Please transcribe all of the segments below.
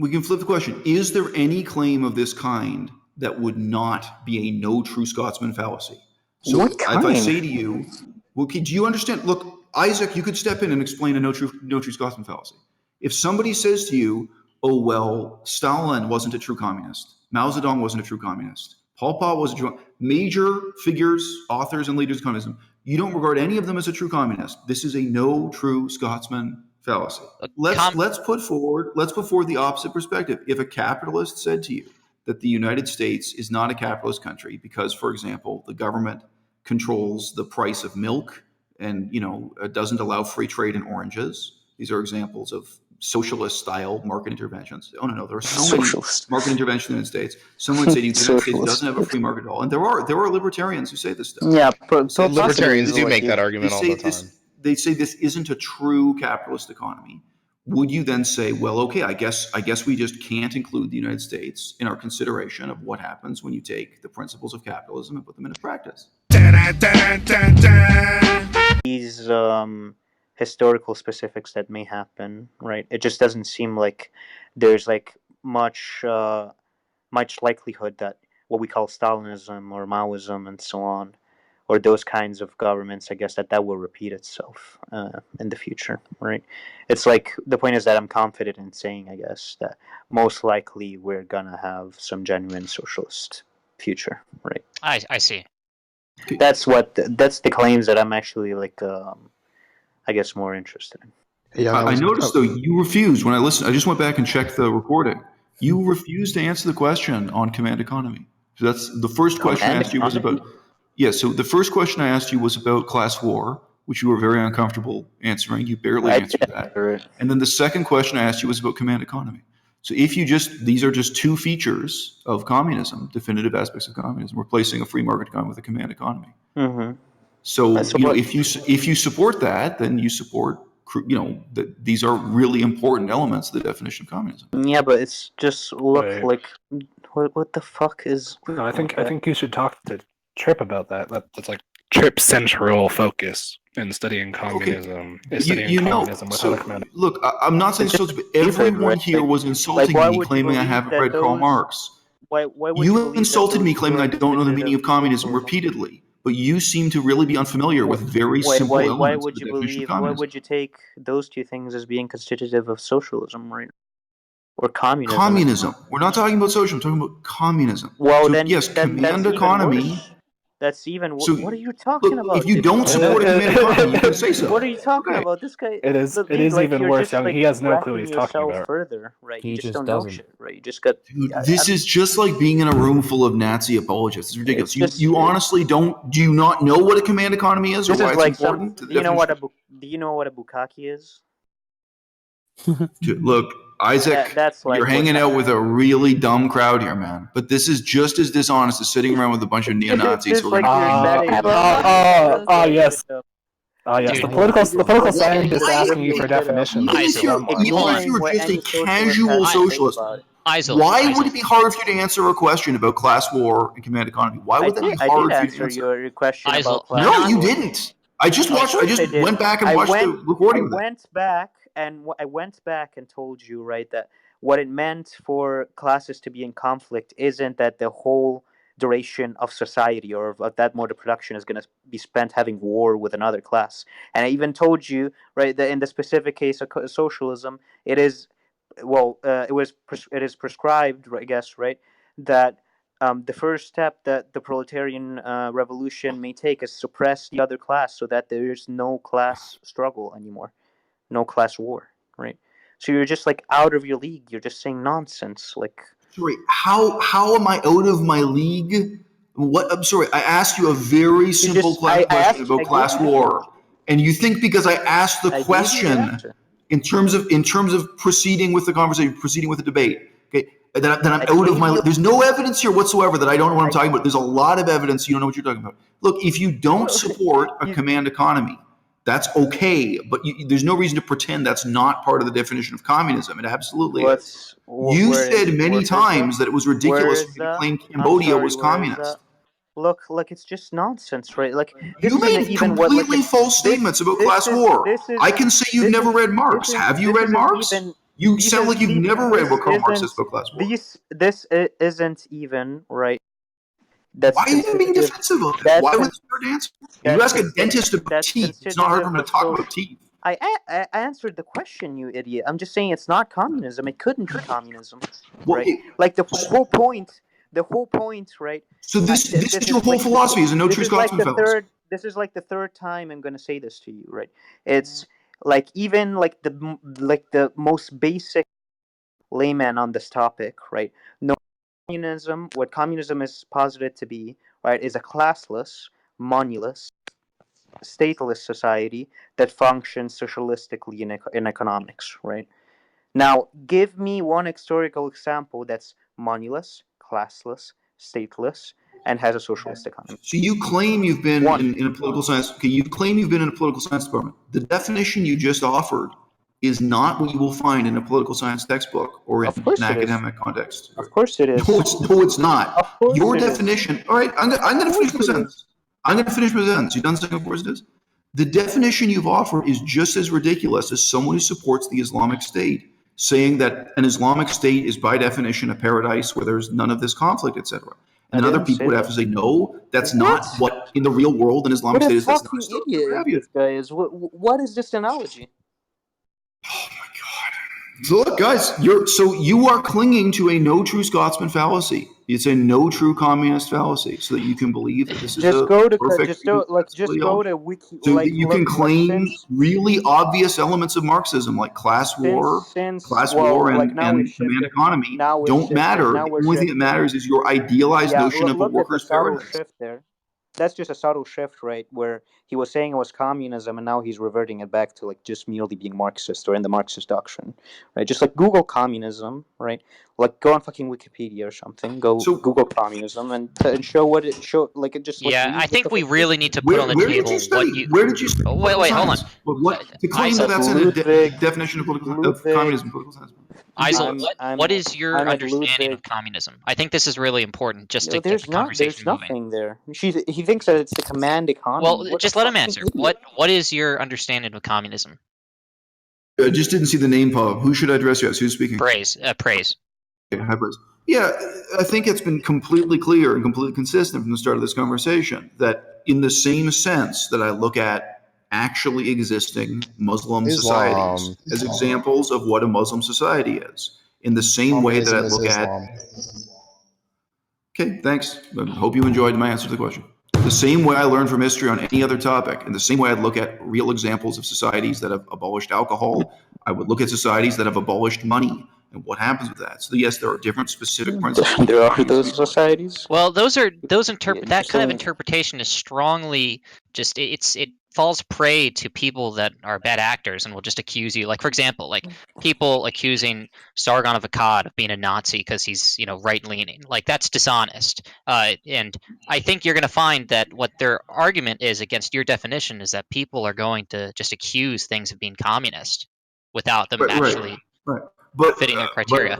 We can flip the question. Is there any claim of this kind that would not be a no true Scotsman fallacy? So What kind? if I say to you, well, do you understand? Look, Isaac, you could step in and explain a no true Scotsman fallacy. If somebody says to you, oh, well, Stalin wasn't a true communist, Mao Zedong wasn't a true communist, Pol Pot was a true major figures, authors, and leaders of communism, you don't regard any of them as a true communist. This is a no true Scotsman fallacy. Let's put forward the opposite perspective. If a capitalist said to you that the United States is not a capitalist country because, for example, the government controls the price of milk and doesn't allow free trade in oranges, these are examples of socialist-style market interventions. Oh no, there are so many market interventions in the United States. Someone would say the United States doesn't have a free market at all, and there are libertarians who say this stuff. Yeah, so libertarians do make that argument all the time. They say this isn't a true capitalist economy. Would you then say, well, okay, I guess we just can't include the United States in our consideration of what happens when you take the principles of capitalism and put them into practice? These historical specifics that may happen, right? It just doesn't seem like there's like much likelihood that what we call Stalinism or Maoism and so on, or those kinds of governments, I guess that will repeat itself in the future, right? It's like, the point is that I'm confident in saying, I guess, that most likely we're gonna have some genuine socialist future, right? I see. That's the claims that I'm actually like, I guess, more interested in. Yeah, I noticed though you refused when I listened. I just went back and checked the recording. You refused to answer the question on command economy. So that's the first question I asked you was about. Yeah, so the first question I asked you was about class war, which you were very uncomfortable answering. You barely answered that. And then the second question I asked you was about command economy. So if you these are just two features of communism, definitive aspects of communism, replacing a free market economy with a command economy. Mm-hmm. So if you support that, then you support that these are really important elements of the definition of communism. Yeah, but it's just like what the fuck is? No, I think you should talk to Trip about that. That's like Trip's central focus in studying communism. Okay. Is studying communism without a command. Look, I'm not saying so, but everyone here was insulting me, claiming I haven't read Karl Marx. Why would you insulted me, claiming I don't know the meaning of communism repeatedly. But you seem to really be unfamiliar with very simple elements of the definition of communism. Why would you take those two things as being constitutive of socialism, right? Or communism? Communism. We're not talking about socialism. We're talking about communism. Well, so, then yes, command economy. That's even. What are you talking about? If you don't support a command economy, you can say so. What are you talking about? This guy. It is even worse. He has no clue what he's talking about. Further, right? He you just don't doesn't. know shit, right? You just got. Dude, this is just like being in a room full of Nazi apologists. It's ridiculous. You honestly don't. Do you not know what a command economy is, or why it's important? Do you know what a bukkake is? Dude, look, Isaac, you're hanging out with a really dumb crowd here, man. But this is just as dishonest as sitting around with a bunch of neo-Nazis. Yes. Yes. The political scientist asking you for definitions. Even if you're just a casual socialist, why would it be hard for you to answer a question about class war and command economy? Why would that be hard for you to answer? Your question about class war. No, you didn't. I just went back and watched the recording. I went back and told you, right, that what it meant for classes to be in conflict isn't that the whole duration of society or of that mode of production is going to be spent having war with another class. And I even told you, right, that in the specific case of socialism, it is prescribed, I guess, right, that the first step that the proletarian revolution may take is suppress the other class so that there is no class struggle anymore. No class war, right? So you're just like out of your league. You're just saying nonsense. Like, sorry, how am I out of my league? What? I'm sorry. I asked you a very simple question about class war, and you think because I asked the question in terms of proceeding with the conversation, proceeding with the debate, okay, that I'm out of my league. There's no evidence here whatsoever that I don't know what I'm talking about. There's a lot of evidence you don't know what you're talking about. Look, if you don't support a command economy, that's okay, but there's no reason to pretend that's not part of the definition of communism. It absolutely is. You said many times that it was ridiculous to claim Cambodia was communist. Look, it's just nonsense, right? Like, you made completely false statements about class war. I can say you've never read Marx. Have you read Marx? You sound like you've never read what Karl Marx says isn't- about class war. This isn't even right. That's Why are you being constitutive. defensive of it? That's Why con- would you start answering? You that's ask a consi- dentist about that's teeth. It's not hard for him to constitutive of talk about social. teeth. I answered the question, you idiot. I'm just saying it's not communism. It couldn't be communism, Well, right? Like the whole point. The whole point, right? So this is your whole philosophy is a no true Scotsman fallacy. This is like the third time I'm going to say this to you, right? It's like even like the most basic layman on this topic, right? No, communism. What communism is posited to be, right, is a classless, monoless, stateless society that functions socialistically in economics, right? Now, give me one historical example that's monoless, classless, stateless, and has a socialist economy. So you claim you've been One. in a political science. Okay, you claim you've been in a political science department. The definition you just offered is not what you will find in a political science textbook or in Of course an it is. academic context. Of course it is. No, it's not. Of course Your it is. definition. All right, I'm going to finish my sentence. I'm going to finish my sentence. You done saying of course it is? The definition you've offered is just as ridiculous as someone who supports the Islamic State, saying that an Islamic State is by definition a paradise where there's none of this conflict, etc. And then other people would have to say, no, that's not what in the real world an Islamic State is. What a That's fucking not idiot this guy is. What is this analogy? Oh my God. So look, guys, you are clinging to a no true Scotsman fallacy. It's a no true communist fallacy, so that you can believe that this is Just a go to perfect just go to wiki, so like that you look, can claim since really obvious elements of Marxism like class war and we've demand shifted. economy Now we've don't shifted. matter. Now The we're only thing that shifting. matters is your idealized Yeah, notion of a look at the worker's subtle paradise. shift there. That's just a subtle shift, right? Where he was saying it was communism, and now he's reverting it back to like just merely being Marxist or in the Marxist doctrine, right? Just like Google communism, right? Like go on fucking Wikipedia or something. Google communism and show what it show. Like it just like. Yeah, I think we really need to put on the Where table did you study? what you. Where did you study? Oh, wait, hold on. To claim that that's in a definition of communism, political science. Isel, what is your I'm at understanding Ludwig. of communism? I think this is really important just to get There's the conversation moving. nothing there. He thinks that it's the command economy. Well, just let him answer. What is your understanding of communism? I just didn't see the name pop up. Who should I address you as? Who's speaking? Praise. Praise. Okay, hi, Praise. Yeah, I think it's been completely clear and completely consistent from the start of this conversation that in the same sense that I look at actually existing Muslim societies as examples of what a Muslim society is, in the same way that I look at... Okay, thanks. I hope you enjoyed my answer to the question. The same way I learn from history on any other topic, and the same way I'd look at real examples of societies that have abolished alcohol, I would look at societies that have abolished money and what happens with that. So yes, there are different specific principles. There are those societies. Well, that kind of interpretation is strongly just it falls prey to people that are bad actors and will just accuse you. Like for example, like people accusing Sargon of Akkad of being a Nazi because he's right leaning. Like that's dishonest. And I think you're going to find that what their argument is against your definition is that people are going to just accuse things of being communist without them actually fitting their criteria.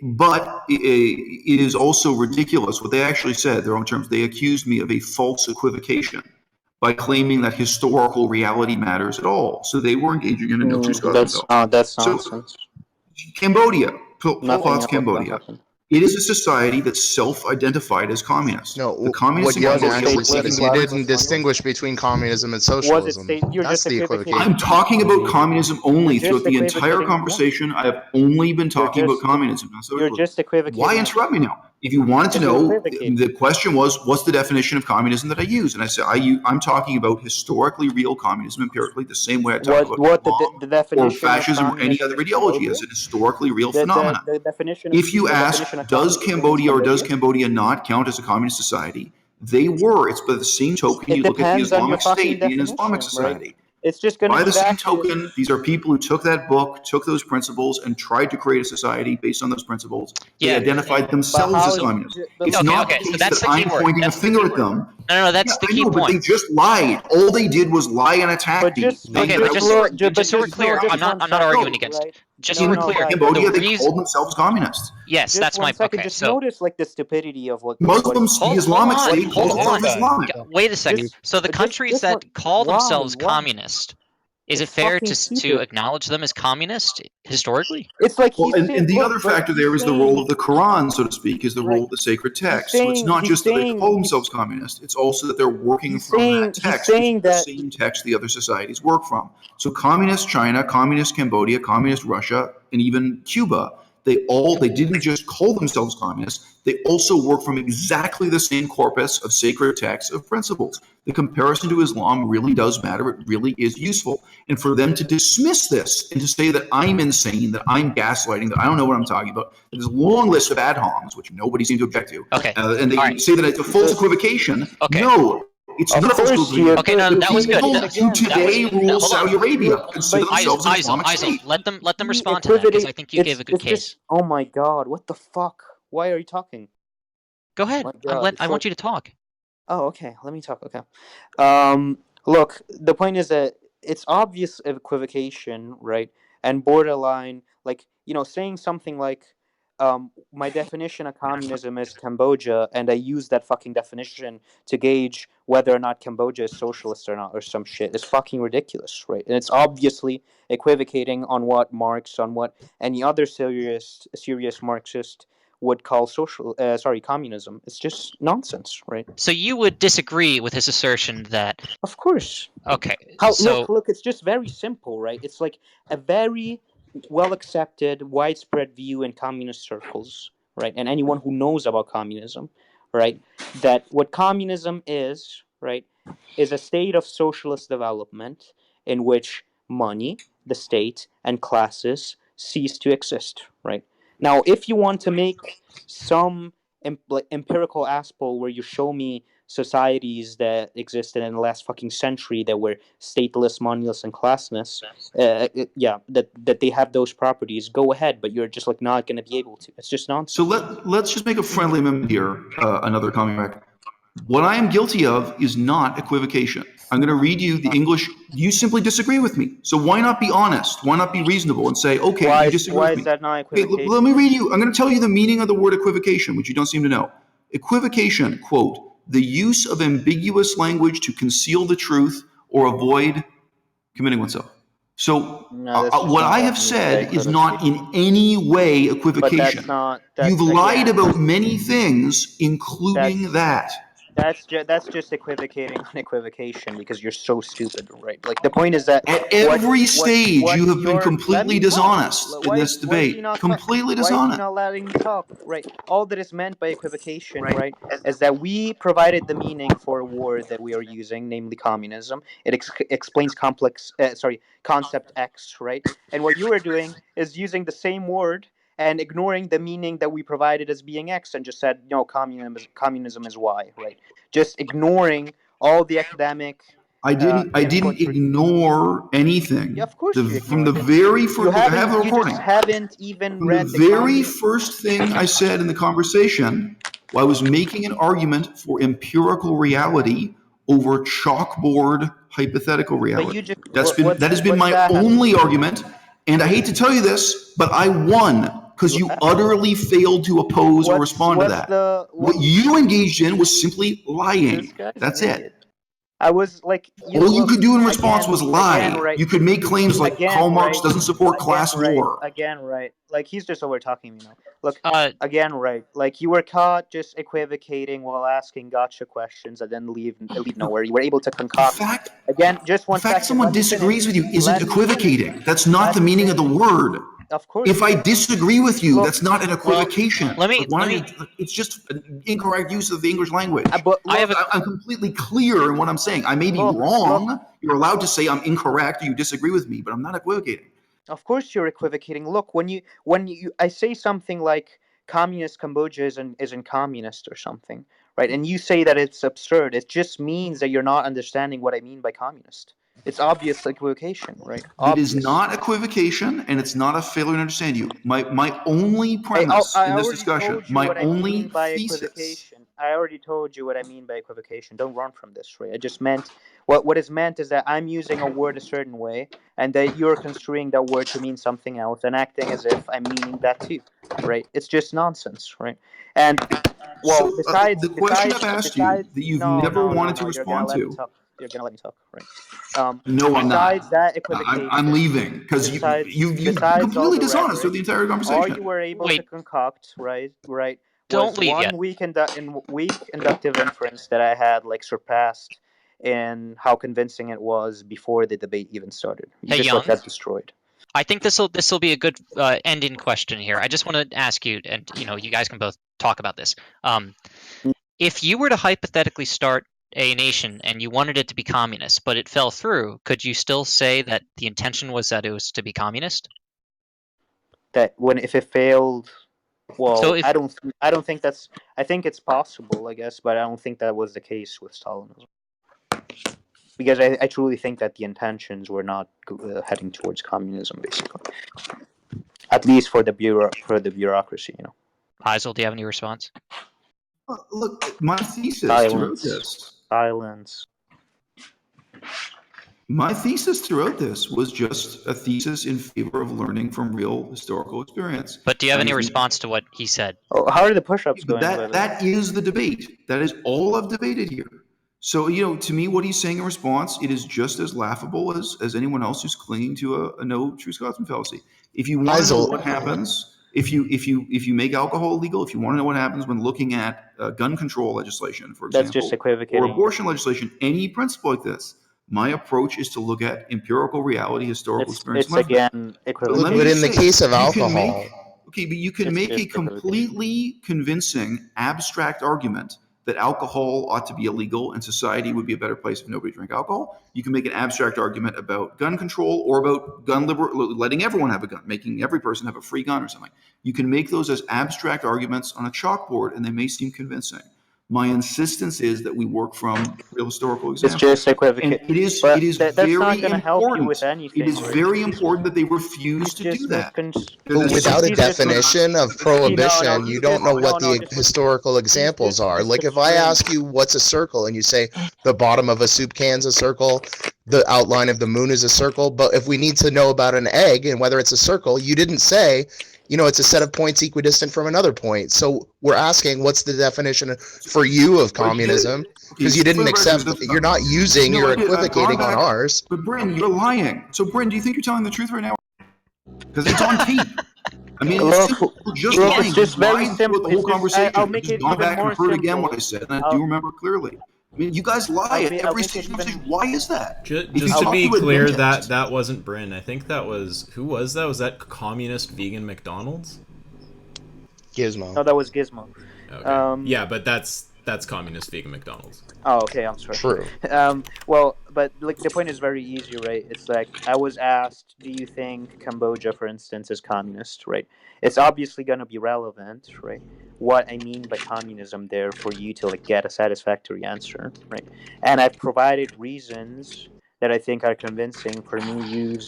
But it is also ridiculous what they actually said, their own terms. They accused me of a false equivocation by claiming that historical reality matters at all. So they were engaging in a no true Scotsman. That's nonsense. Cambodia, Pol Pot's Cambodia. It is a society that's self-identified as communist. No, the communist what you actually said is you didn't distinguish between communism and socialism. That's the equivocation. I'm talking about communism only throughout the entire conversation. I have only been talking about communism. You're just equivocating. Why interrupt me now? If you wanted to know, the question was, what's the definition of communism that I use? And I said, I'm talking about historically real communism, empirically, the same way I talk about the definition or fascism or any other ideology as an historically real phenomenon. If you ask, does Cambodia or does Cambodia not count as a communist society? They were. It's by the same token you look at the Islamic State being an Islamic society. It's just going to by the same token, these are people who took that book, took those principles, and tried to create a society based on those principles. They identified themselves as communists. It's not the case that I'm pointing a finger at them. No, that's the key point. But they just lied. All they did was lie and attack me. Just so we're clear, I'm not arguing against it. Just so we're clear, Cambodia, they called themselves communists. Yes, that's my okay. Just notice like the stupidity of what Muslims, the Islamic State calls themselves Islamic. Wait a second. So the countries that call themselves communist, Is it fair to acknowledge them as communist historically? It's like and the other factor there is the role of the Quran, so to speak, is the role of the sacred text. So it's not just that they call themselves communist; it's also that they're working from that text, which is the same text the other societies work from. So communist China, communist Cambodia, communist Russia, and even Cuba. They didn't just call themselves communists, they also work from exactly the same corpus of sacred texts of principles. The comparison to Islam really does matter. It really is useful. And for them to dismiss this and to say that I'm insane, that I'm gaslighting, that I don't know what I'm talking about, there's a long list of ad homs, which nobody seems to object to. Okay. And they say that it's a false equivocation. Okay. No. It's not a false equivocation. Okay, no, that was good. Who today rules Saudi Arabia consider themselves an Islamic state. Let them respond to that, because I think you gave a good case. Oh my god, what the fuck? Why are you talking? Go ahead. I want you to talk. Oh, okay. Let me talk. Okay. Look, the point is that it's obvious equivocation, right? And borderline, like, saying something like, my definition of communism is Cambodia, and I use that fucking definition to gauge whether or not Cambodia is socialist or not, or some shit. It's fucking ridiculous, right? And it's obviously equivocating on what Marx, on what any other serious Marxist would call communism. It's just nonsense, right? So you would disagree with his assertion that... Of course. Okay. Look, it's just very simple, right? It's like a very well-accepted, widespread view in communist circles, right? And anyone who knows about communism, right? That what communism is, right, is a state of socialist development in which money, the state, and classes cease to exist, right? Now, if you want to make some empirical aspect where you show me societies that existed in the last fucking century that were stateless, moneyless, and classless, that they have those properties, go ahead, but you're just like not going to be able to. It's just nonsense. So let's just make a friendly amendment here, another comment back. What I am guilty of is not equivocation. I'm going to read you the English. You simply disagree with me. So why not be honest? Why not be reasonable and say, okay, you disagree with me? Why is that not equivocation? Okay, let me read you. I'm going to tell you the meaning of the word equivocation, which you don't seem to know. Equivocation, quote, the use of ambiguous language to conceal the truth or avoid committing oneself. So what I have said is not in any way equivocation. You've lied about many things, including that. That's just equivocating on equivocation because you're so stupid, right? Like the point is that at every stage you have been completely dishonest in this debate. Completely dishonest. Why is he not letting me talk? Right. All that is meant by equivocation, right, is that we provided the meaning for a word that we are using, namely communism. It explains concept X, right? And what you are doing is using the same word and ignoring the meaning that we provided as being X and just said, no, communism is Y, right? Just ignoring all the academic... I didn't ignore anything. Yeah, of course you ignored from the very first... I have the recording. You just haven't even read the very first thing I said in the conversation, I was making an argument for empirical reality over chalkboard hypothetical reality. That has been my only argument. And I hate to tell you this, but I won because you utterly failed to oppose or respond to that. What you engaged in was simply lying. That's it. I was like... All you could do in response was lie. You could make claims like Karl Marx doesn't support class war. Again, right. Like, he's just over-talking me now. Look, again, right. Like, you were caught just equivocating while asking gotcha questions and then leave nowhere. You were able to concoct... Again, just one second. The fact someone disagrees with you isn't equivocating. That's not the meaning of the word. Of course. If I disagree with you, that's not an equivocation. It's just an incorrect use of the English language. I'm completely clear in what I'm saying. I may be wrong. You're allowed to say I'm incorrect or you disagree with me, but I'm not equivocating. Of course you're equivocating. Look, when I say something like communist Cambodia isn't communist or something, right? And you say that it's absurd. It just means that you're not understanding what I mean by communist. It's obvious equivocation, right? It is not equivocation, and it's not a failure to understand you. My only premise in this discussion, my only thesis. I already told you what I mean by equivocation. Don't run from this, right? I just meant what is meant is that I'm using a word a certain way, and that you're construing that word to mean something else and acting as if I'm meaning that too, right? It's just nonsense, right? And besides the question I've asked you that you've never wanted to respond to. You're gonna let me talk, right? No, I'm not. Besides that equivocation, I'm leaving because you besides all completely the dishonest through the rhetoric, entire conversation. all you were able to Wait. concoct, right, Don't was leave one yet. weak inductive inference that I had like surpassed in how convincing it was before the debate even started. You Hey, just Young. got that destroyed. I think this will be a good ending question here. I just want to ask you, and you guys can both talk about this. If you were to hypothetically start a nation and you wanted it to be communist, but it fell through, could you still say that the intention was that it was to be communist? That if it failed, well, So if- I don't think that's. I think it's possible, I guess, but I don't think that was the case with Stalinism. Because I truly think that the intentions were not heading towards communism, basically. At least for the bureaucracy, Heisel, do you have any response? Look, my thesis Silence. throughout this. Silence. My thesis throughout this was just a thesis in favor of learning from real historical experience. But do you have any response to what he said? Oh, how are the push-ups going? That is the debate. That is all I've debated here. So, to me, what he's saying in response, it is just as laughable as anyone else who's clinging to a no true Scotsman fallacy. If you want to know what happens, if you make alcohol illegal, if you want to know what happens when looking at gun control legislation, for example, that's just equivocating. Or abortion legislation, any principle like this, my approach is to look at empirical reality, historical experience. It's again equivocating. But in the case of alcohol, but you can make a completely convincing abstract argument that alcohol ought to be illegal and society would be a better place if nobody drank alcohol. You can make an abstract argument about gun control or about letting everyone have a gun, making every person have a free gun or something. You can make those as abstract arguments on a chalkboard and they may seem convincing. My insistence is that we work from real historical examples. It's just equivocating. And it is that's very not going to help you with important. anything. It is very important that they refuse to do that. But without a definition of prohibition, you don't know what the historical examples are. Like if I ask you what's a circle and you say the bottom of a soup can's a circle, the outline of the moon is a circle, but if we need to know about an egg and whether it's a circle, you didn't say, it's a set of points equidistant from another point. So we're asking, what's the definition for you of communism? Because you didn't accept, you're not using, you're equivocating on ours. But Bryn, you're lying. So Bryn, do you think you're telling the truth right now? Because it's on tape. I mean, it's just very simple. The whole conversation. I'll make it even back more and heard simple. Again what I said, and I do remember clearly. I mean, you guys lie at every stage of conversation. Why is that? Just to be clear, that wasn't Bryn. I think that was, who was that? Was that communist vegan McDonald's? Gizmo. No, that was Gizmo. Okay. Yeah, but that's communist vegan McDonald's. Oh, okay, I'm sorry. True. Well, but the point is very easy, right? It's like I was asked, do you think Cambodia, for instance, is communist, right? It's obviously going to be relevant, right? What I mean by communism there for you to get a satisfactory answer, right? And I've provided reasons that I think are convincing for me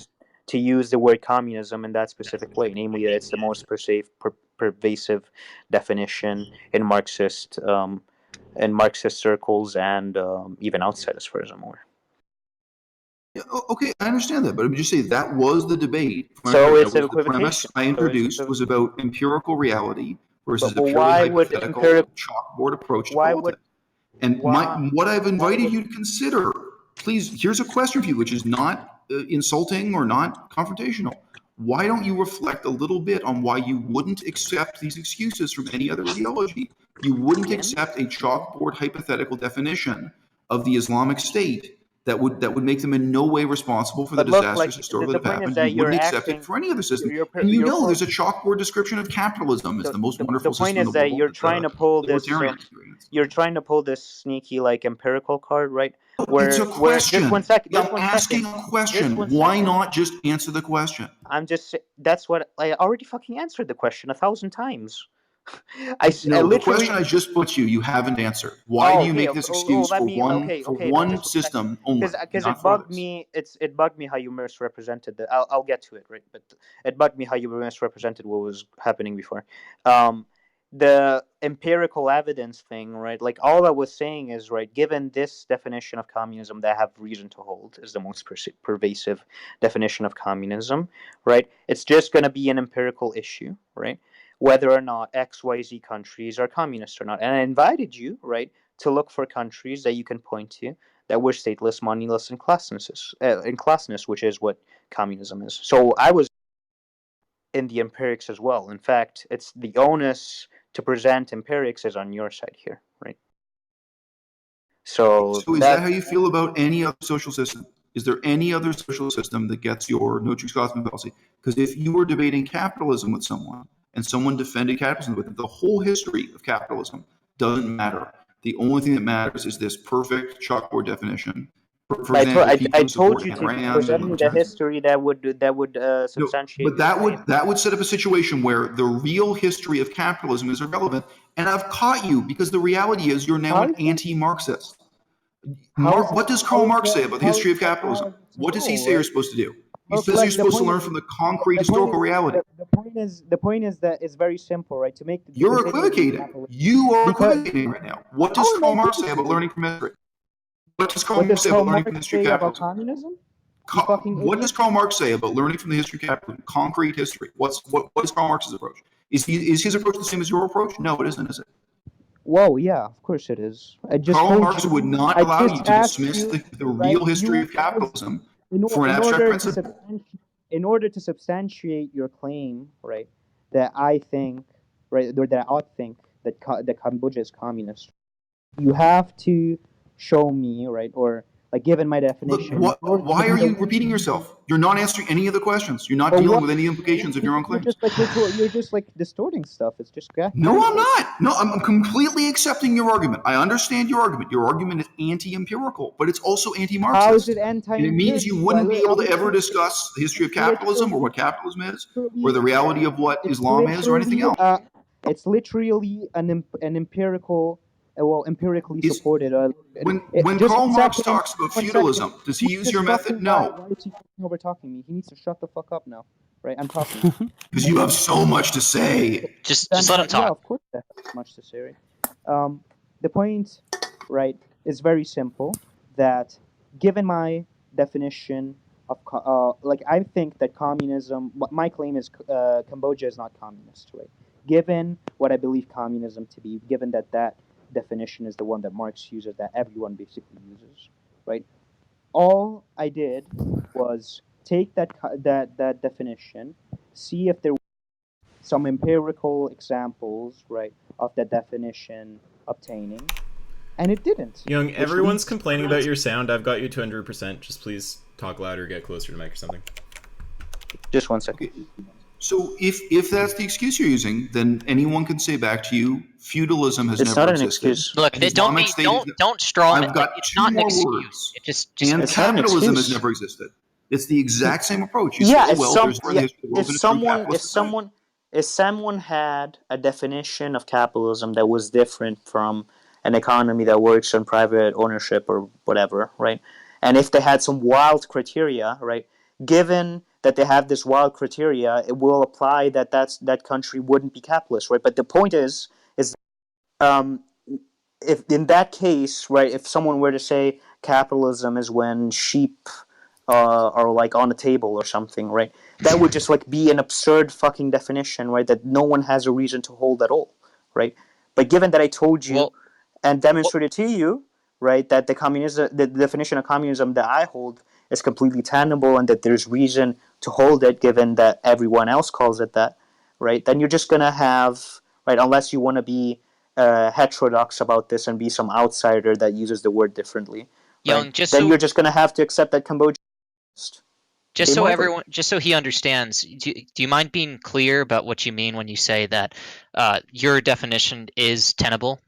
to use the word communism in that specific way, namely that it's the most pervasive definition in Marxist circles and even outside, as far as I'm aware. Yeah, okay, I understand that, but I would just say that was the debate. So it's an the premise I introduced was about empirical reality versus a purely hypothetical chalkboard approach to politics. And what I've invited you to consider, please, here's a question for you, which is not insulting or not confrontational. Why don't you reflect a little bit on why you wouldn't accept these excuses from any other ideology? You wouldn't accept a chalkboard hypothetical definition of the Islamic State that would make them in no way responsible for the disasters historically that happened. You wouldn't accept it for any other system. And there's a chalkboard description of capitalism as the most wonderful system in the world. The point is that you're trying to pull this. You're trying to pull this sneaky empirical card, right? It's a question. Just 1 second. I'm asking a question. Why not just answer the question? That's what I already fucking answered the question 1,000 times. The question I just put you haven't answered. Why do you make this excuse for one system only? Because it bugged me. It bugged me how you misrepresented that. I'll get to it, right? But it bugged me how you misrepresented what was happening before. The empirical evidence thing, right? All I was saying is, right, given this definition of communism that I have reason to hold is the most pervasive definition of communism, right? It's just going to be an empirical issue, right? Whether or not XYZ countries are communist or not. And I invited you, right, to look for countries that you can point to that we're stateless, moneyless, and classless, which is what communism is. So I was in the empirics as well. In fact, it's the onus to present empirics is on your side here, right? So is that how you feel about any other social system? Is there any other social system that gets your no true Scotsman fallacy? Because if you were debating capitalism with someone and someone defended capitalism with it, the whole history of capitalism doesn't matter. The only thing that matters is this perfect chalkboard definition. For example, I told you to present me the history that would substantiate. No, but that would set up a situation where the real history of capitalism is irrelevant, and I've caught you because the reality is you're now an anti-Marxist. What does Karl Marx say about the history of capitalism? What does he say you're supposed to do? He says you're supposed to learn from the concrete historical reality. The point is that it's very simple, right? To make you're equivocating. You are equivocating right now. What does Karl Marx say about learning from history? What does Karl Marx say about learning from the history of capitalism? Communism? What does Karl Marx say about learning from the history of capitalism? Concrete history. What is Karl Marx's approach? Is his approach the same as your approach? No, it isn't, is it? Whoa, yeah, of course it is. Karl Marx would not allow you to dismiss the real history of capitalism for an abstract principle. In order to substantiate your claim, right, that I think, right, or that I think that Cambodia is communist, you have to show me, right, or like given my definition. Look, why are you repeating yourself? You're not answering any of the questions. You're not dealing with any implications of your own claims. You're just like distorting stuff. It's just No, I'm not. No, I'm completely accepting your argument. I understand your argument. Your argument is anti-empirical, but it's also anti-Marxist. How is it anti-empirical? And it means you wouldn't be able to ever discuss the history of capitalism or what capitalism is, or the reality of what Islam is, or anything else. It's literally an empirical. Empirically supported. When Karl Marx talks about feudalism, does he use your method? No. Why is he over talking me? He needs to shut the fuck up now. Right, I'm talking. Because you have so much to say. Just let him talk. Yeah, of course I have much to say. Right? The point, right, is very simple. That given my definition of I think that communism. My claim is Cambodia is not communist. Right. Given what I believe communism to be, given that definition is the one that Marx uses, that everyone basically uses, right? All I did was take that definition, see if there were some empirical examples, right, of that definition obtaining, and it didn't. Young, everyone's complaining about your sound. I've got you to 100%. Just please talk louder, get closer to the mic or something. Just 1 second. Okay. So if that's the excuse you're using, then anyone can say back to you, feudalism has never existed. It's not an excuse. Look, don't straw man. I've got It's two not an more excuse. words. It just and capitalism has never existed. It's the exact same approach. You say, if someone had a definition of capitalism that was different from an economy that works on private ownership or whatever, right? And if they had some wild criteria, right? Given that they have this wild criteria, it will apply that that country wouldn't be capitalist, right? But the point is if in that case, right, if someone were to say capitalism is when sheep are like on a table or something, right, that would just like be an absurd fucking definition, right, that no one has a reason to hold at all, right? But given that I told you and demonstrated to you, right, that the definition of communism that I hold is completely tenable and that there's reason to hold it given that everyone else calls it that, right, then you're just going to have, right, unless you want to be heterodox about this and be some outsider that uses the word differently, Young, right? You're just going to have to accept that Cambodia just so he understands, do you mind being clear about what you mean when you say that your definition is tenable?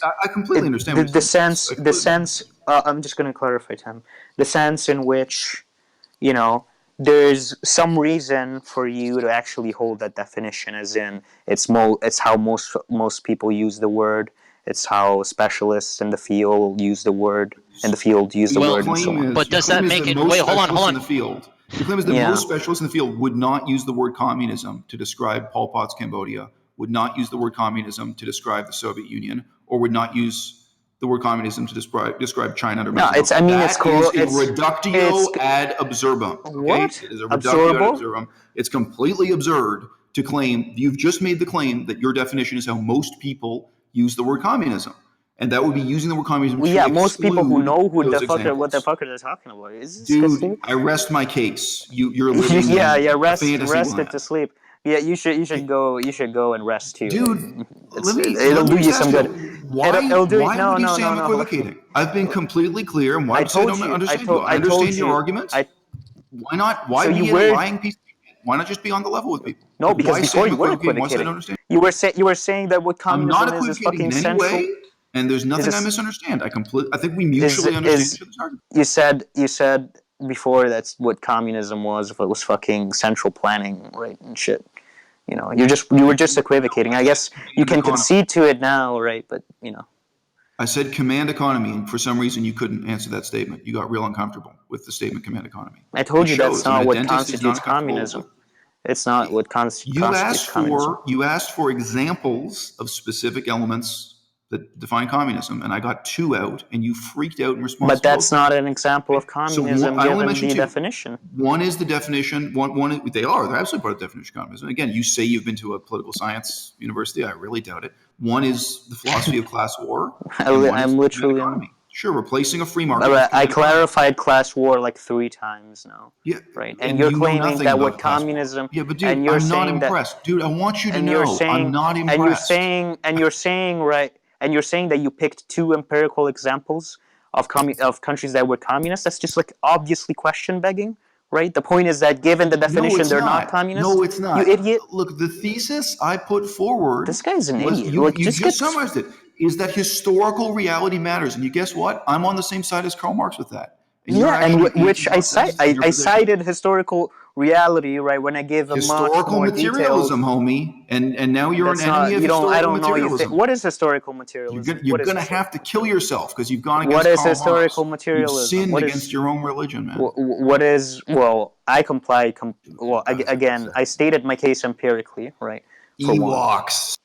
I completely understand the sense. I'm just going to clarify, Tim. The sense in which, there's some reason for you to actually hold that definition, as in it's how most people use the word. It's how specialists in the field use the word. And so on. But does that make it? Wait, hold on. The claim is that most specialists in the field would not use the word communism to describe Pol Pot's Cambodia, would not use the word communism to describe the Soviet Union, or would not use the word communism to describe China under Mao. It's reductio ad absurdum. Okay? What? It is a reductio ad absurdum. It's completely absurd to claim, you've just made the claim that your definition is how most people use the word communism. And that would be using the word communism Well, to yeah, most people who exclude know what those the fuck examples. they're talking about. Is this Dude, I rest my case. You're living yeah, in a rest fantasy it land. to sleep. Yeah, you should go and rest too. Dude, It'll let do me you just some ask good. you, why It'll do why no would you no say no I'm no. equivocating? I've been completely clear, and why I would you say I told don't you. understand you? I understand your argument. Why not? Why So you be a were lying piece of shit? Why not just be on the level with people? no Like, because why say before I'm you were equivocating? Why say I equivocating. don't understand? You were saying that what I'm not communism is equivocating fucking in any central. way, and there's nothing I Is misunderstand. I think we mutually understand each other's argument. you said before that's what communism was if it was fucking central planning, right, and shit. You know, you were just equivocating. I guess you can concede to it now, right? But you know, I said command economy, and for some reason you couldn't answer that statement. You got real uncomfortable with the statement command economy. I told It you that's shows. I mean, not a what dentist is not constitutes comfortable communism. with. It's not what constitutes communism. You asked for examples of specific elements that define communism, and I got two out, and you freaked out in response But to that's both. not an example of So communism I only given mentioned the two. definition. One is the definition. They're absolutely part of the definition of communism. Again, you say you've been to a political science university. I really doubt it. One is the philosophy of class war, and one is I'm command literally. economy. Sure, replacing a free market with I command economy. clarified class war like 3 times now. Yeah, Right, and you're you know claiming nothing that about what class war. communism. Yeah, but And dude, you're I'm not saying that. impressed. Dude, I want you to And you're know saying. I'm not impressed. And you're saying right. And you're saying that you picked 2 empirical examples of countries that were communist. That's just like obviously question begging, right? The point is that given the definition, No, it's they're not not. communist. No, it's You not. idiot. Look, the thesis I put forward This guy's an was idiot. you Like, just summarized it. Is that historical reality matters? And you guess what? I'm on the same side as Karl Marx with that. And you're Yeah, and actually which I anti-Marxist in your I position. cited historical reality, right, when I gave a much Historical more detailed. materialism, homie, and now you're That's an enemy not of you don't. I historical don't know. materialism. What is historical materialism? You're What is gonna have to kill yourself because you've gone What against is Karl historical Marx. You've materialism? sinned What against is your own religion, man. what is? Well, I complied. Again, I stated my case empirically, right? For one, Ewoks.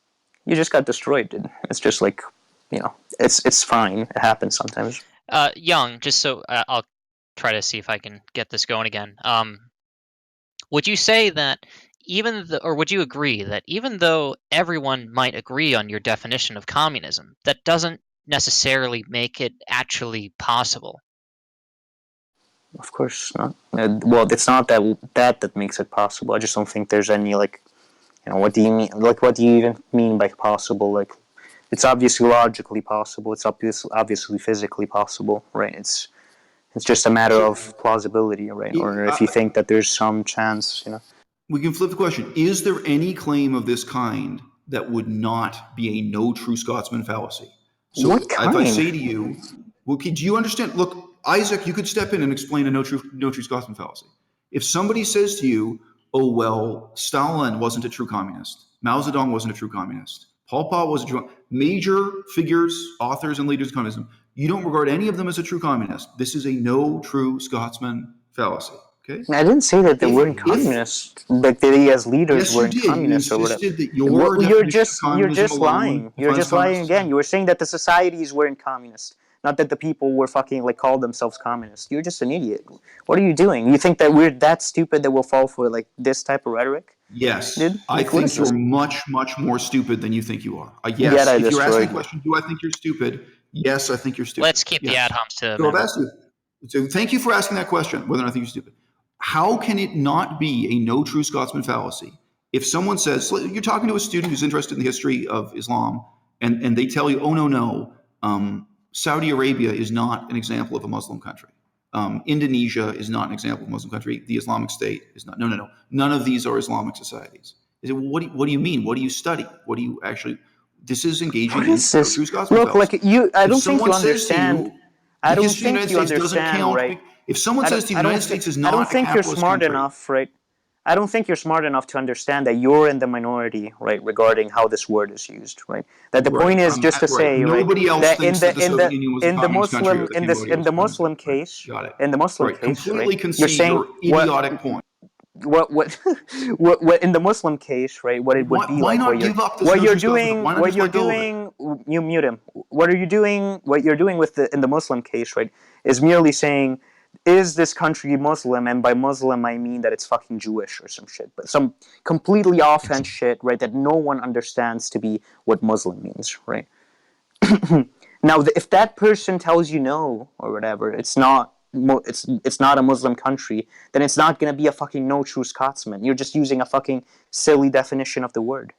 you just got destroyed, dude. It's just like, you know, it's fine. It happens sometimes. Young, just so I'll try to see if I can get this going again. Would you say that or would you agree that even though everyone might agree on your definition of communism, that doesn't necessarily make it actually possible? Of course not. Well, it's not that makes it possible. I just don't think there's any like, you know, what do you mean? Like, what do you even mean by possible? Like, it's obviously logically possible. It's obviously physically possible, right? It's just a matter of plausibility, right? Or if you think that there's some chance, you know. We can flip the question. Is there any claim of this kind that would not be a no true Scotsman fallacy? So What kind? if I say to you, well, do you understand? Look, Isaac, you could step in and explain a no true Scotsman fallacy. If somebody says to you, oh, well, Stalin wasn't a true communist. Mao Zedong wasn't a true communist. Pol Pot was a true major figures, authors, and leaders of communism. You don't regard any of them as a true communist. This is a no true Scotsman fallacy. Okay? I didn't say that they weren't communists, but they as leaders weren't communists or whatever. That you're just lying. You're just lying again. You were saying that the societies weren't communist, not that the people were fucking like called themselves communists. You're just an idiot. What are you doing? You think that we're that stupid that we'll fall for like this type of rhetoric? Yes, dude? I think you're much more stupid than you think you are. Yes, Yet if you're asking a question, do I think you're stupid? Yes, I think you're stupid. Let's keep the ad homs to. So I've asked you. So thank you for asking that question. Whether or not I think you're stupid. How can it not be a no true Scotsman fallacy if someone says you're talking to a student who's interested in the history of Islam, and they tell you, oh no, Saudi Arabia is not an example of a Muslim country. Indonesia is not an example of a Muslim country. The Islamic State is not. No. None of these are Islamic societies. What do you mean? What do you study? What do you actually? This is engaging in true Scotsman Look, fallacy. like you. I don't think you understand. I don't think you understand, right? If someone says the United States is not a capitalist country, I don't think you're smart enough, right? I don't think you're smart enough to understand that you're in the minority, right, regarding how this word is used, right? That the point is just to say, right, nobody else that thinks that the Soviet Union was a communist country or the Cambodia was a communist Muslim country. case, Got it. in the Muslim case, completely right, concede you're saying your idiotic point. What in the Muslim case, right? What it would be why like? not give up this what you're notion of doing? Scotsman? What you're doing? You mute him. What are you doing? What you're doing with in the Muslim case, right, is merely saying, is this country Muslim? And by Muslim, I mean that it's fucking Jewish or some shit, but some completely offhand shit, right? That no one understands to be what Muslim means, right? Now, if that person tells you no or whatever, it's not a Muslim country, then it's not going to be a fucking no true Scotsman. You're just using a fucking silly definition of the word.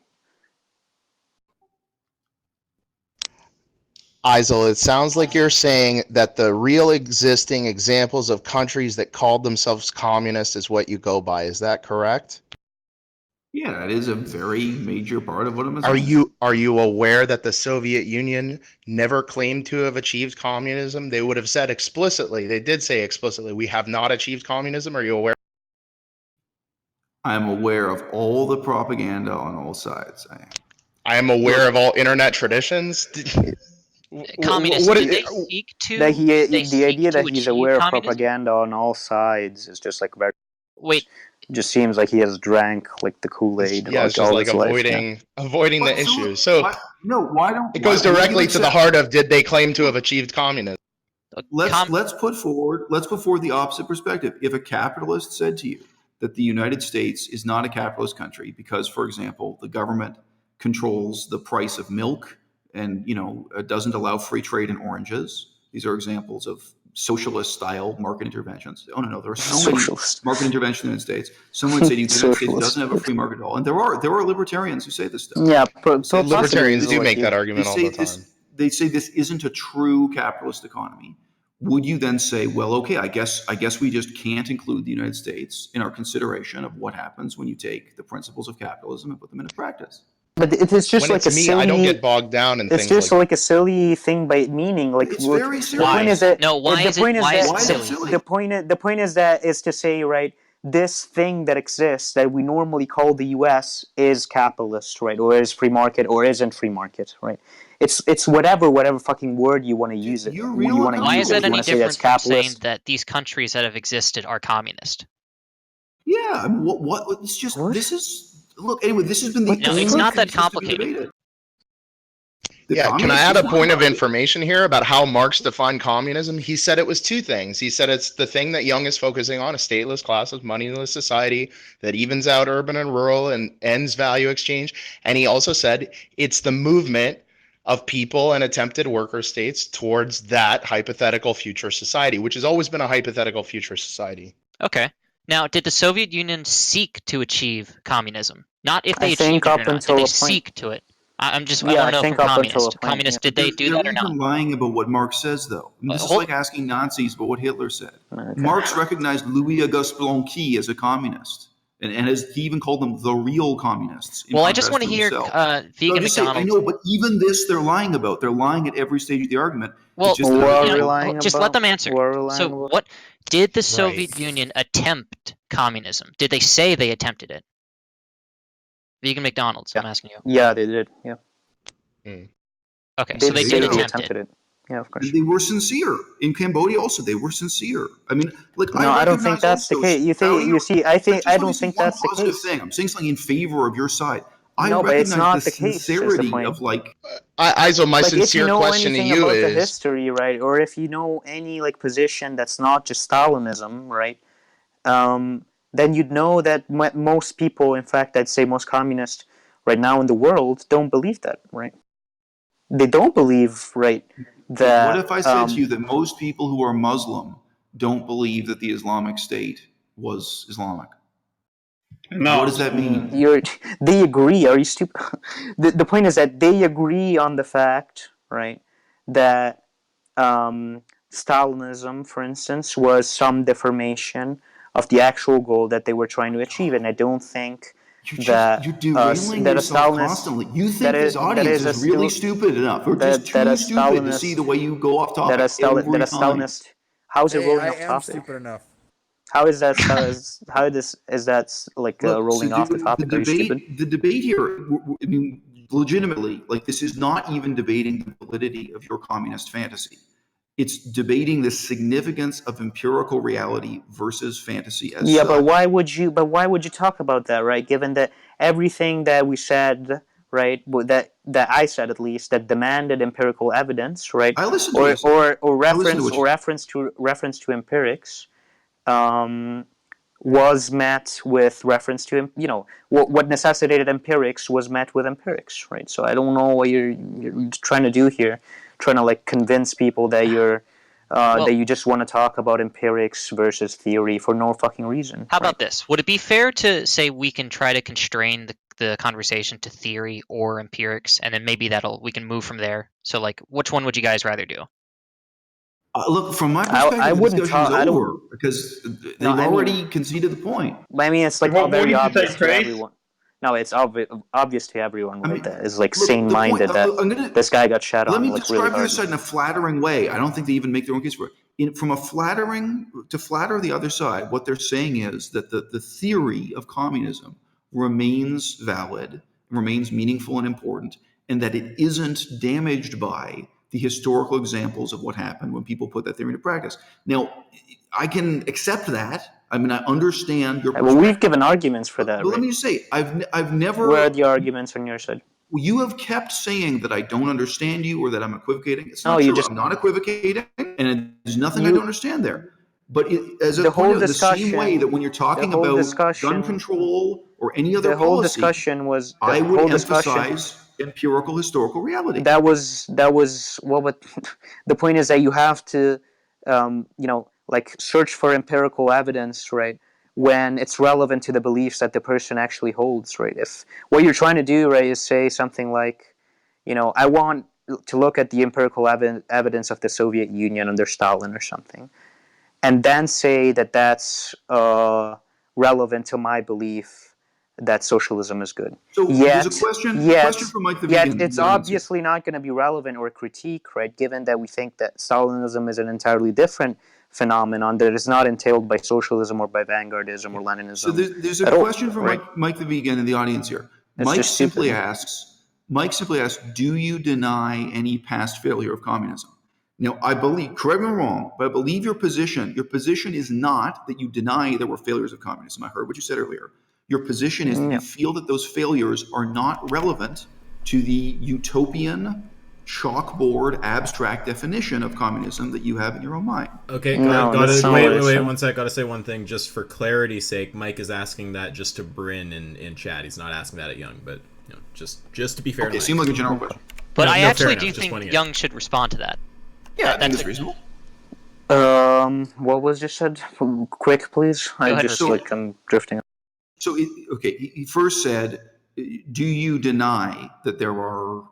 Isel, it sounds like you're saying that the real existing examples of countries that called themselves communist is what you go by. Is that correct? Yeah, that is a very major part of what I'm saying. Are you aware that the Soviet Union never claimed to have achieved communism? They would have said explicitly, they did say explicitly, we have not achieved communism. Are you aware? I am aware of all the propaganda on all sides. I am aware of all internet traditions. Communists, What did is- they seek to? That did they the seek idea to that he's achieve aware of communism? propaganda on all sides is just like very. Wait, Just seems like he has drank like the Kool-Aid. Yeah, it's like, just all like his life, yeah. avoiding the issue. So why don't it goes directly to the heart of, did they claim to have achieved communism? Let's put forward the opposite perspective. If a capitalist said to you that the United States is not a capitalist country because, for example, the government controls the price of milk and doesn't allow free trade in oranges, these are examples of socialist style market interventions. Oh no, there are so many market interventions in the United States. Someone would say to you, the United States doesn't have a free market at all, and there are libertarians who say this stuff. Yeah, libertarians do make that argument all the time. They say this isn't a true capitalist economy. Would you then say, well, okay, I guess we just can't include the United States in our consideration of what happens when you take the principles of capitalism and put them into practice? But it's just when like it's a silly. I don't get bogged down in it's things just like a silly thing by meaning. Like it's very serious. The point is that why is it silly? The point is to say, right, this thing that exists that we normally call the U.S. is capitalist, right, or is free market, or isn't free market, right? It's whatever fucking word you want to use it. Why is that any different from saying that these countries that have existed are communist? Yeah, what? It's just what? This is. Look, anyway, this has been the. No, it's not that complicated. Yeah, can I add a point of information here about how Marx defined communism? He said it was two things. He said it's the thing that Young is focusing on, a stateless, classless, moneyless society that evens out urban and rural and ends value exchange. And he also said it's the movement of people and attempted worker states towards that hypothetical future society, which has always been a hypothetical future society. Okay. Now, did the Soviet Union seek to achieve communism? Not if they achieved it or not. Did they seek to it? I want to know from communists. Did they do that or not? They're lying about what Marx says, though. I mean, this is like asking Nazis about what Hitler said. Okay. Marx recognized Louis Auguste Blanqui as a communist, and he even called them the real communists. Well, I just want to hear vegan McDonald's. I know, but even this they're lying about. They're lying at every stage of the argument. Well, just let them answer. So, what did the Soviet Union attempt communism? Did they say they attempted it? Vegan McDonald's, I'm asking you. Yeah, they did. Yeah. Okay, so they did attempt it. Yeah, of course. And they were sincere. In Cambodia, also, they were sincere. I mean, like, no, I don't think that's the case. I don't think that's the case. Thing. I'm saying something in favor of your side. No, but it's not the case. Sincerity of like. Iso, my sincere question to you is: the history, right? Or if you know any like position that's not just Stalinism, right? Then you'd know that most people, in fact, I'd say most communists right now in the world, don't believe that, right? They don't believe, right, that... What if I said to you that most people who are Muslim don't believe that the Islamic State was Islamic? No. What does that mean? They agree. Are you stupid? The point is that they agree on the fact, right, that Stalinism, for instance, was some deformation of the actual goal that they were trying to achieve, and I don't think you're derailing yourself constantly. You think this audience is really stupid enough, or just too stupid to see the way you go off topic every time. How is it rolling off topic? I am stupid enough. How is that? Is that like rolling off the topic? The debate here, I mean, legitimately, like this is not even debating the validity of your communist fantasy. It's debating the significance of empirical reality versus fantasy as such. But why would you talk about that, right? Given that everything that we said, right, that I said at least, that demanded empirical evidence, right? I listened to or reference to empirics, was met with reference to, what necessitated empirics was met with empirics, right? So I don't know what you're trying to do here. trying to like convince people that you're that you just want to talk about empirics versus theory for no fucking reason. How about this? Would it be fair to say we can try to constrain the conversation to theory or empirics, and then maybe we can move from there? So, like, which one would you guys rather do? Look, from my perspective, I the wouldn't discussion talk. is over because they've already conceded the point. I mean, it's like What very would you say, obvious to praise? everyone. No, it's obvious to everyone, right? That is like look, the sane-minded point- that this guy got shat Let on me like describe really the other hard. side in a flattering way. I don't think they even make their own case for it. From a to flatter the other side, what they're saying is that the theory of communism remains valid, remains meaningful and important, and that it isn't damaged by the historical examples of what happened when people put that theory into practice. Now, I can accept that. I mean, I understand your perspective. Well, we've given arguments for that, But right? let me just say, I've never. Where are the arguments on your side? You have kept saying that I don't understand you or that I'm equivocating. It's No, not you true. just- I'm not equivocating, and there's nothing I don't understand there. But as The a whole point out, the same discussion- way that when you're talking the whole about discussion- gun control or any other The whole policy, discussion was I would whole discussion- emphasize empirical historical reality. That was well, but the point is that you have to, like search for empirical evidence, right? When it's relevant to the beliefs that the person actually holds, right? If what you're trying to do, right, is say something like, I want to look at the empirical evidence of the Soviet Union under Stalin or something, and then say that that's relevant to my belief that socialism is good. So there's a question from Mike the Vegan. Yet it's obviously not going to be relevant or critique, right? Given that we think that Stalinism is an entirely different phenomenon that is not entailed by socialism or by vanguardism or Leninism. So there's a question from Mike the Vegan in the audience here. Mike simply asks, do you deny any past failure of communism? Now, I believe, correct me if I'm wrong, but I believe your position is not that you deny there were failures of communism. I heard what you said earlier. Your position is that you feel that those failures are not relevant to the utopian, chalkboard, abstract definition of communism that you have in your own mind. Okay, wait, 1 sec. Got to say one thing, just for clarity's sake. Mike is asking that just to Bryn in chat. He's not asking that at Young, but just to be fair. Okay, it seemed like a general question. But I actually do think Young should respond to that. Yeah, that's reasonable. What was just said? Quick, please. I'm drifting. So, he first said, do you deny that there are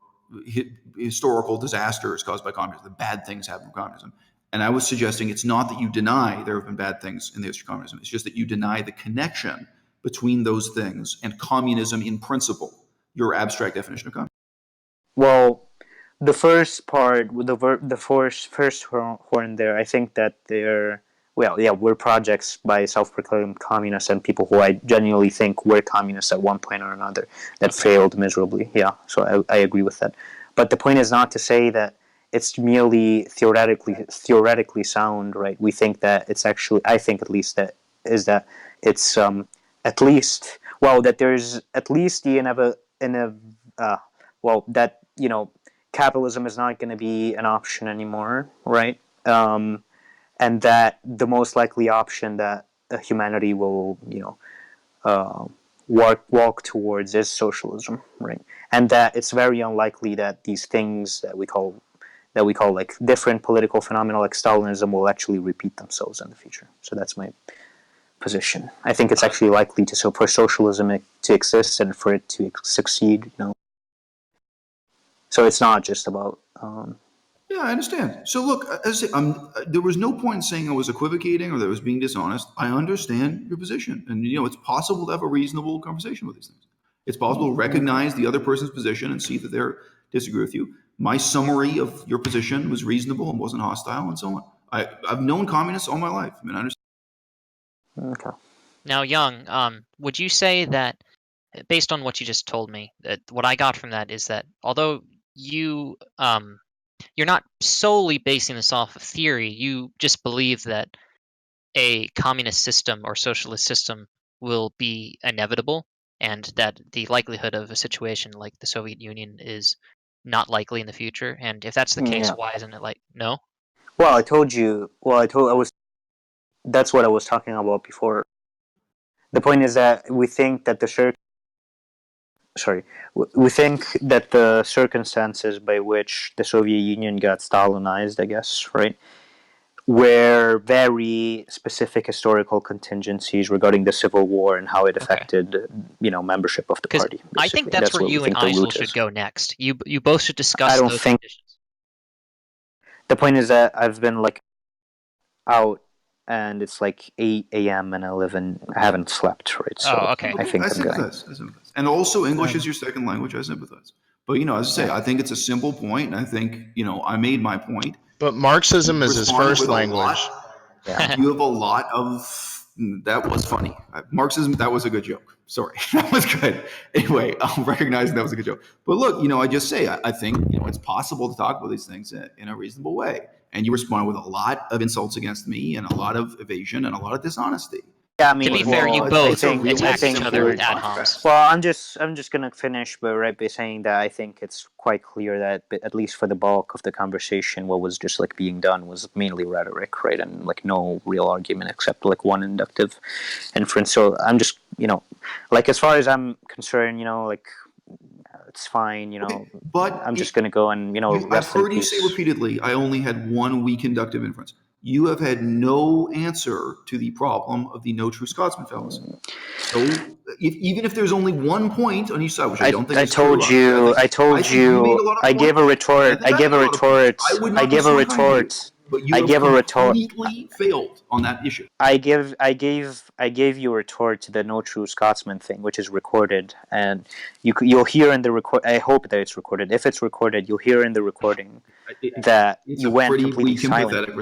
historical disasters caused by communism, the bad things happen from communism? And I was suggesting it's not that you deny there have been bad things in the history of communism. It's just that you deny the connection between those things and communism in principle, your abstract definition of communism. Well, the first part, the first horn there, I think that we're projects by self-proclaimed communists and people who I genuinely think were communists at one point or another that failed miserably. Yeah, so I agree with that. But the point is not to say that it's merely theoretically sound, right? We think that it's actually, I think at least that it's at least, that there's at least the that capitalism is not going to be an option anymore, right? And that the most likely option that humanity will, walk towards is socialism, right? And that it's very unlikely that these things that we call like different political phenomena like Stalinism will actually repeat themselves in the future. So that's my position. I think it's actually likely for socialism to exist and for it to succeed. So it's not just about. Yeah, I understand. So look, as I say, there was no point in saying I was equivocating or that I was being dishonest. I understand your position, and it's possible to have a reasonable conversation with these things. It's possible to recognize the other person's position and see that they disagree with you. My summary of your position was reasonable and wasn't hostile, and so on. I've known communists all my life. I mean, I understand. Okay. Now, Young, would you say that, based on what you just told me, that what I got from that is that although you're not solely basing this off of theory, you just believe that a communist system or socialist system will be inevitable, and that the likelihood of a situation like the Soviet Union is not likely in the future. And if that's the case, why isn't it no? Well, I told you. That's what I was talking about before. The point is that we think that the we think that the circumstances by which the Soviet Union got Stalinized, I guess, right, were very specific historical contingencies regarding the Civil War and how it affected, membership of the party. Basically. I think that's where what you and Eisel should go next. You both should discuss I don't those think conditions. The point is that I've been out and it's like 8 a.m. and I haven't slept, right? So okay. I think I sympathize. And also, English is your second language. I sympathize. But as I say, I think it's a simple point, and I think I made my point. But Marxism is his first language. You have a lot of. That was funny. Marxism. That was a good joke. Sorry, that was good. Anyway, I'll recognize that was a good joke. But look, I just say I think it's possible to talk about these things in a reasonable way. And you respond with a lot of insults against me and a lot of evasion and a lot of dishonesty. Yeah, I mean, to be fair, you both attacked each other with ad homs. homs. Well, I'm just gonna finish by saying that I think it's quite clear that at least for the bulk of the conversation, what was just like being done was mainly rhetoric, right, and like no real argument except like one inductive inference. So I'm just as far as I'm concerned, it's fine, Okay, but I'm just gonna go and I've heard you say repeatedly, I only had one weak inductive inference. You have had no answer to the problem of the no true Scotsman fallacy. So even if there's only one point on each side, which I don't think is true, I gave a retort. But you have completely failed on that issue. I gave you a retort to the no true Scotsman thing, which is recorded, and you'll hear in the record. I hope that it's recorded. If it's recorded, you'll hear in the recording that you went completely silent.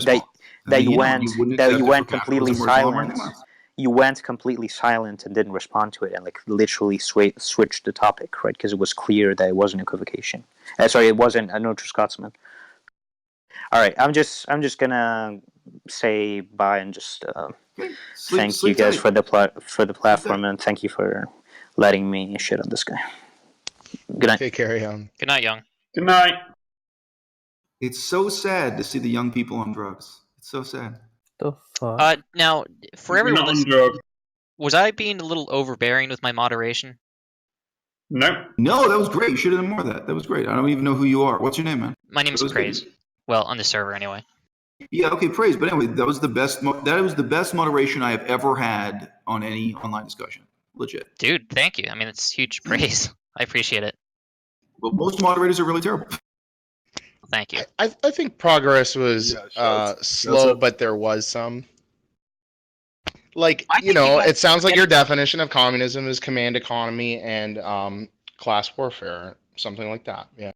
That you went completely silent. You went completely silent and didn't respond to it, and like literally switched the topic, right? Because it was clear that it wasn't equivocation. It wasn't a no true Scotsman. All right, I'm just gonna say bye and just thank you guys for the platform, and thank you for letting me shit on this guy. Good night. Okay, carry on. Good night, Young. Good night. It's so sad to see the young people on drugs. It's so sad. The fuck? Now, for everyone listening, was I being a little overbearing with my moderation? No. No, that was great. You should have done more of that. That was great. I don't even know who you are. What's your name, man? My name's Praise. Good. Well, on the server anyway. Yeah, okay, Praise. But anyway, that was the best moderation I have ever had on any online discussion. Legit. Dude, thank you. I mean, it's huge praise. I appreciate it. But most moderators are really terrible. Thank you. I think progress was slow, but there was some. Like, it sounds like your definition of communism is command economy and class warfare, something like that. Yeah.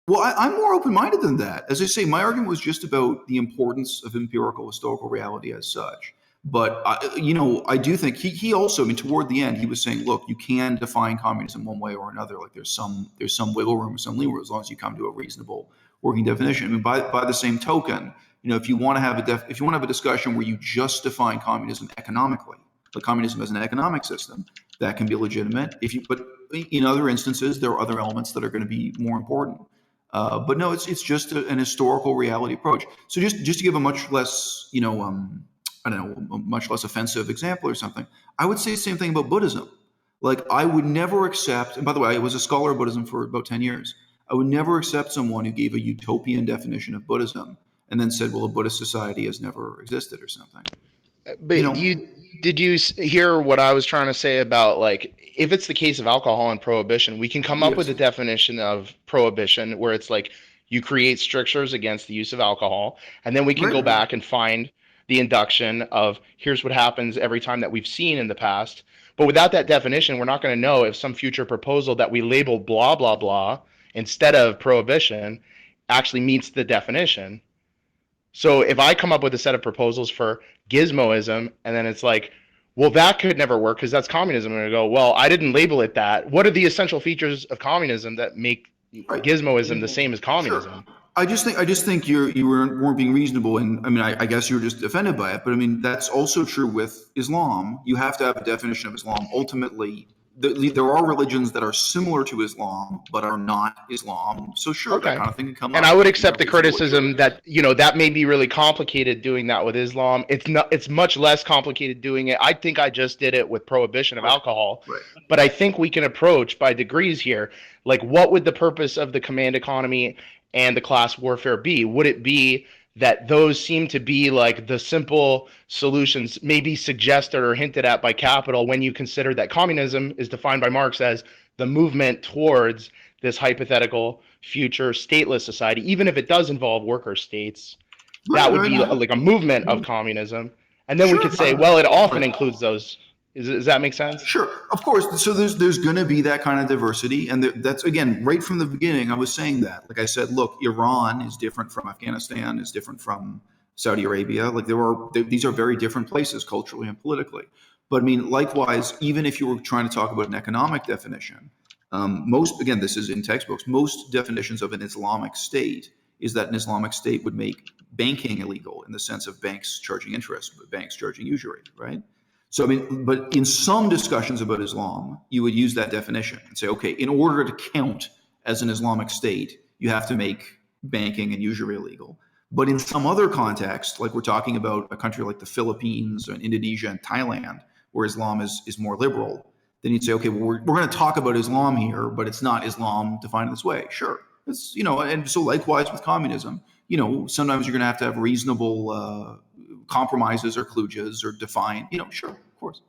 Well, I'm more open-minded than that. As I say, my argument was just about the importance of empirical historical reality as such. But, I do think he also, toward the end, he was saying, look, you can define communism one way or another. Like there's some wiggle room or some leeway as long as you come to a reasonable working definition. By the same token, if you want to have a discussion where you just define communism economically, like communism as an economic system, that can be legitimate. But in other instances, there are other elements that are going to be more important. But no, it's just an historical reality approach. So just to give a much less, a much less offensive example or something, I would say the same thing about Buddhism. Like I would never accept, and by the way, I was a scholar of Buddhism for about 10 years. I would never accept someone who gave a utopian definition of Buddhism and then said, well, a Buddhist society has never existed or something. But did you hear what I was trying to say about, like, if it's the case of alcohol and prohibition, we can come up with a definition of prohibition where it's like you create strictures against the use of alcohol, and then we can go back and find the induction of here's what happens every time that we've seen in the past. But without that definition, we're not going to know if some future proposal that we label blah, blah, blah instead of prohibition actually meets the definition. So if I come up with a set of proposals for gizmoism, and then it's like, well, that could never work because that's communism. And I go, well, I didn't label it that. What are the essential features of communism that make gizmoism the same as communism? Sure. I just think you weren't being reasonable, and I guess you were just offended by it. But that's also true with Islam. You have to have a definition of Islam. Ultimately, there are religions that are similar to Islam but are not Islam. So sure, that kind of thing can come up. And I would accept the criticism that, that may be really complicated doing that with Islam. It's much less complicated doing it. I think I just did it with prohibition of alcohol. Right. But I think we can approach by degrees here. Like, what would the purpose of the command economy and the class warfare be? Would it be that those seem to be like the simple solutions maybe suggested or hinted at by capital when you consider that communism is defined by Marx as the movement towards this hypothetical future stateless society, even if it does involve worker states, that would be like a movement of communism. And then we could say, well, it often includes those. Does that make sense? Sure, of course. So there's going to be that kind of diversity, and that's, again, right from the beginning. I was saying that. Like I said, look, Iran is different from Afghanistan, is different from Saudi Arabia. Like these are very different places culturally and politically. But I mean, likewise, even if you were trying to talk about an economic definition, again, this is in textbooks. Most definitions of an Islamic state is that an Islamic state would make banking illegal in the sense of banks charging interest, but banks charging usury, right? So, I mean, but in some discussions about Islam, you would use that definition and say, okay, in order to count as an Islamic state, you have to make banking and usury illegal. But in some other context, like we're talking about a country like the Philippines and Indonesia and Thailand, where Islam is more liberal, then you'd say, okay, well, we're going to talk about Islam here, but it's not Islam defined in this way. Sure. It's, and so likewise with communism, sometimes you're going to have reasonable compromises or kludges or define, sure, of course.